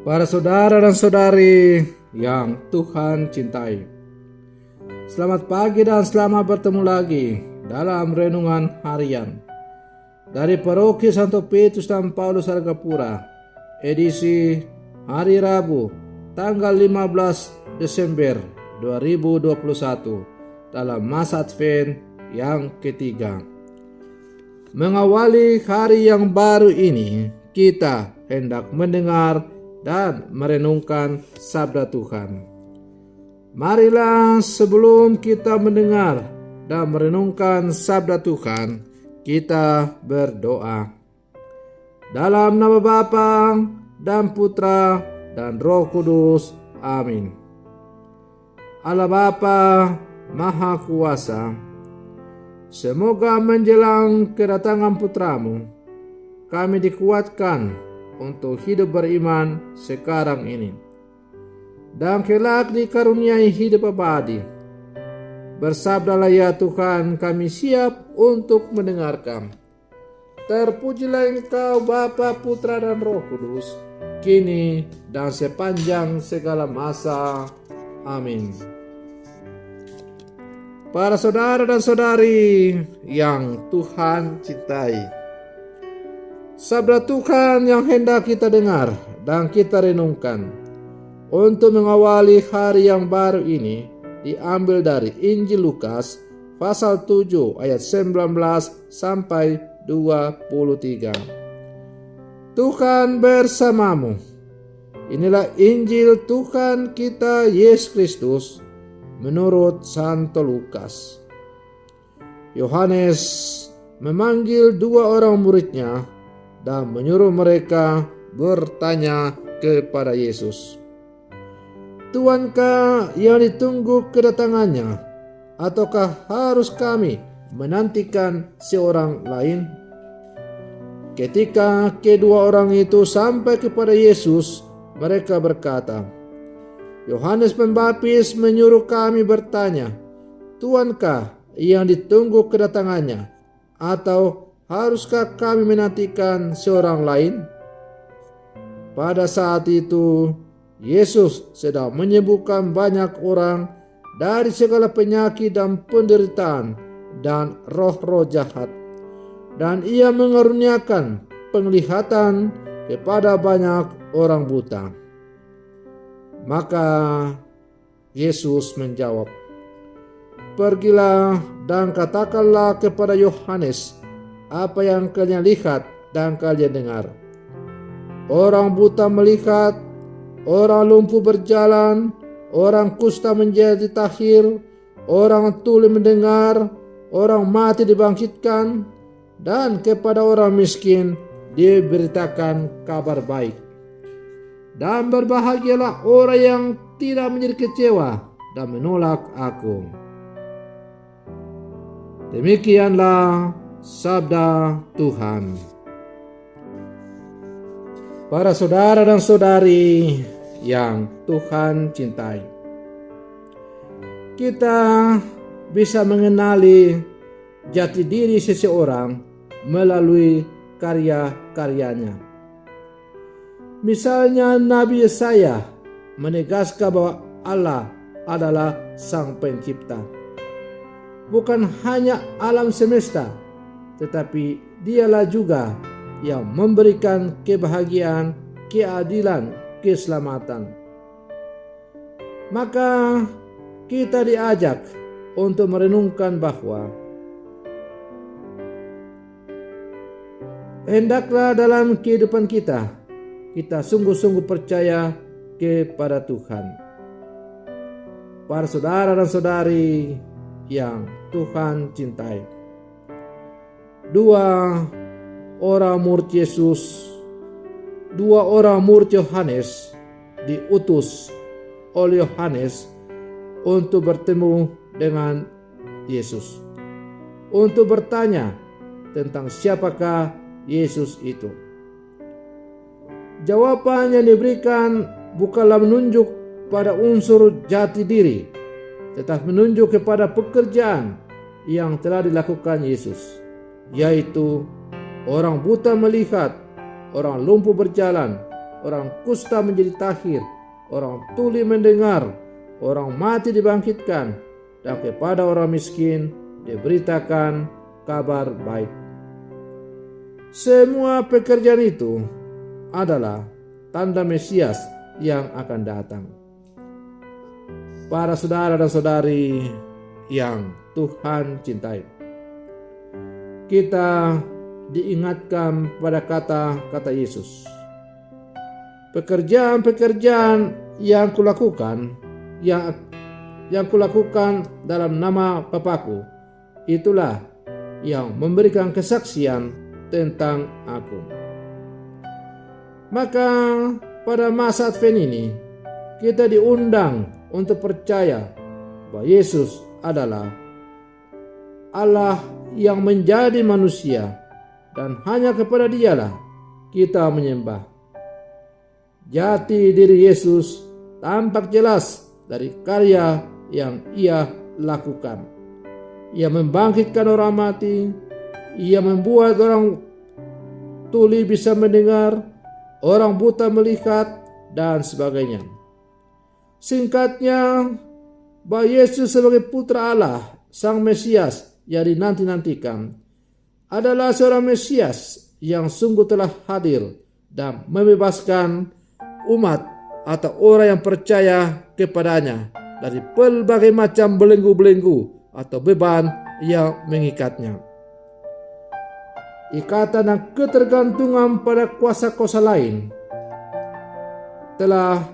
Para saudara dan saudari yang Tuhan cintai, selamat pagi dan selamat bertemu lagi dalam renungan harian dari Paroki Santo Petrus dan Paulus Argapura, edisi hari Rabu tanggal 15 Desember 2021 dalam masa Advent yang ketiga. Mengawali hari yang baru ini, kita hendak mendengar dan merenungkan sabda Tuhan. Marilah sebelum kita mendengar dan merenungkan sabda Tuhan, kita berdoa. Dalam nama Bapa dan Putra dan Roh Kudus. Amin. Allah Bapa Maha Kuasa, semoga menjelang kedatangan Putramu, kami dikuatkan untuk hidup beriman sekarang ini, dan kelak dikaruniai hidup abadi. Bersabdalah ya Tuhan, kami siap untuk mendengarkan. Terpujilah Engkau Bapa, Putra dan Roh Kudus, kini dan sepanjang segala masa. Amin. Para saudara dan saudari yang Tuhan cintai, sabda Tuhan yang hendak kita dengar dan kita renungkan untuk mengawali hari yang baru ini diambil dari Injil Lukas pasal 7 ayat 19 sampai 23. Tuhan bersamamu. Inilah Injil Tuhan kita Yesus Kristus menurut Santo Lukas. Yohanes memanggil dua orang muridnya dan menyuruh mereka bertanya kepada Yesus, "Tuankah yang ditunggu kedatangannya, ataukah harus kami menantikan seorang lain?" Ketika kedua orang itu sampai kepada Yesus, mereka berkata, "Yohanes Pembaptis menyuruh kami bertanya, Tuankah yang ditunggu kedatangannya, atau haruskah kami menantikan seorang lain?" Pada saat itu, Yesus sedang menyembuhkan banyak orang dari segala penyakit dan penderitaan dan roh-roh jahat, dan ia mengaruniakan penglihatan kepada banyak orang buta. Maka Yesus menjawab, "Pergilah dan katakanlah kepada Yohanes apa yang kalian lihat dan kalian dengar. Orang buta melihat, orang lumpuh berjalan, orang kusta menjadi tahir, orang tuli mendengar, orang mati dibangkitkan, dan kepada orang miskin diberitakan kabar baik. Dan berbahagialah orang yang tidak menjadi kecewa dan menolak aku." Demikianlah sabda Tuhan. Para saudara dan saudari yang Tuhan cintai, kita bisa mengenali jati diri seseorang melalui karya-karyanya. Misalnya Nabi Yesaya menegaskan bahwa Allah adalah Sang Pencipta. Bukan hanya alam semesta, tetapi Dialah juga yang memberikan kebahagiaan, keadilan, keselamatan. Maka kita diajak untuk merenungkan bahwa hendaklah dalam kehidupan kita sungguh-sungguh percaya kepada Tuhan. Para saudara dan saudari yang Tuhan cintai, dua orang murid Yohanes diutus oleh Yohanes untuk bertemu dengan Yesus, untuk bertanya tentang siapakah Yesus itu. Jawaban yang diberikan bukanlah menunjuk pada unsur jati diri, tetapi menunjuk kepada pekerjaan yang telah dilakukan Yesus, yaitu orang buta melihat, orang lumpuh berjalan, orang kusta menjadi tahir, orang tuli mendengar, orang mati dibangkitkan, dan kepada orang miskin diberitakan kabar baik. Semua pekerjaan itu adalah tanda Mesias yang akan datang. Para saudara dan saudari yang Tuhan cintai, kita diingatkan pada kata-kata Yesus. Pekerjaan-pekerjaan yang kulakukan, yang kulakukan dalam nama Bapakku, itulah yang memberikan kesaksian tentang aku. Maka pada masa Advent ini kita diundang untuk percaya bahwa Yesus adalah Allah yang menjadi manusia, dan hanya kepada Dialah kita menyembah. Jati diri Yesus tampak jelas dari karya yang Ia lakukan. Ia membangkitkan orang mati, Ia membuat orang tuli bisa mendengar, orang buta melihat, dan sebagainya. Singkatnya, bahwa Yesus sebagai Putra Allah, Sang Mesias yang dinanti-nantikan, adalah seorang Mesias yang sungguh telah hadir dan membebaskan umat atau orang yang percaya kepadanya dari berbagai macam belenggu-belenggu atau beban yang mengikatnya. Ikatan dan ketergantungan pada kuasa-kuasa lain telah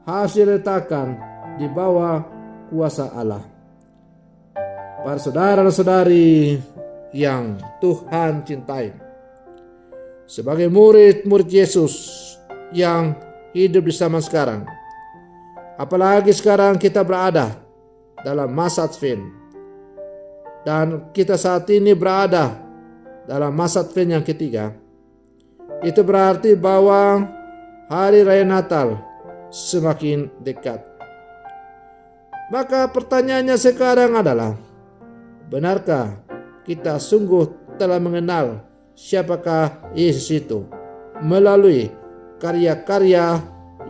harus diletakkan di bawah kuasa Allah. Para saudara dan saudari yang Tuhan cintai, sebagai murid-murid Yesus yang hidup di zaman sekarang, apalagi sekarang kita berada dalam masa Advent, dan kita saat ini berada dalam masa Advent yang ketiga, itu berarti bahwa hari raya Natal semakin dekat. Maka pertanyaannya sekarang adalah, benarkah kita sungguh telah mengenal siapakah Yesus itu melalui karya-karya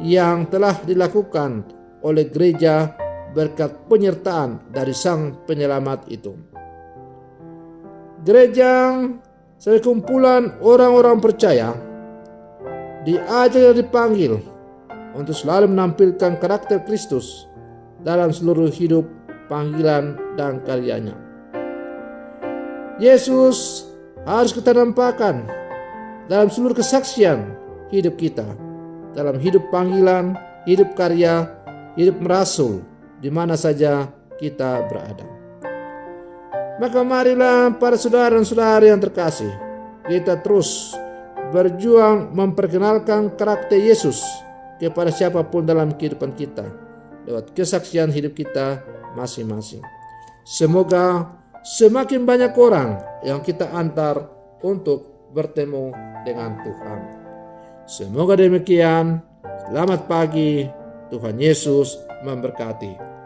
yang telah dilakukan oleh gereja berkat penyertaan dari Sang Penyelamat itu? Gereja sebagai kumpulan orang-orang percaya diajak dan dipanggil untuk selalu menampilkan karakter Kristus dalam seluruh hidup, panggilan, dan karyanya. Yesus harus kita nampakkan dalam seluruh kesaksian hidup kita, dalam hidup panggilan, hidup karya, hidup merasul, di mana saja kita berada. Maka marilah para saudara dan saudari yang terkasih, kita terus berjuang memperkenalkan karakter Yesus kepada siapapun dalam kehidupan kita lewat kesaksian hidup kita masing-masing. Semoga semakin banyak orang yang kita antar untuk bertemu dengan Tuhan. Semoga demikian. Selamat pagi. Tuhan Yesus memberkati.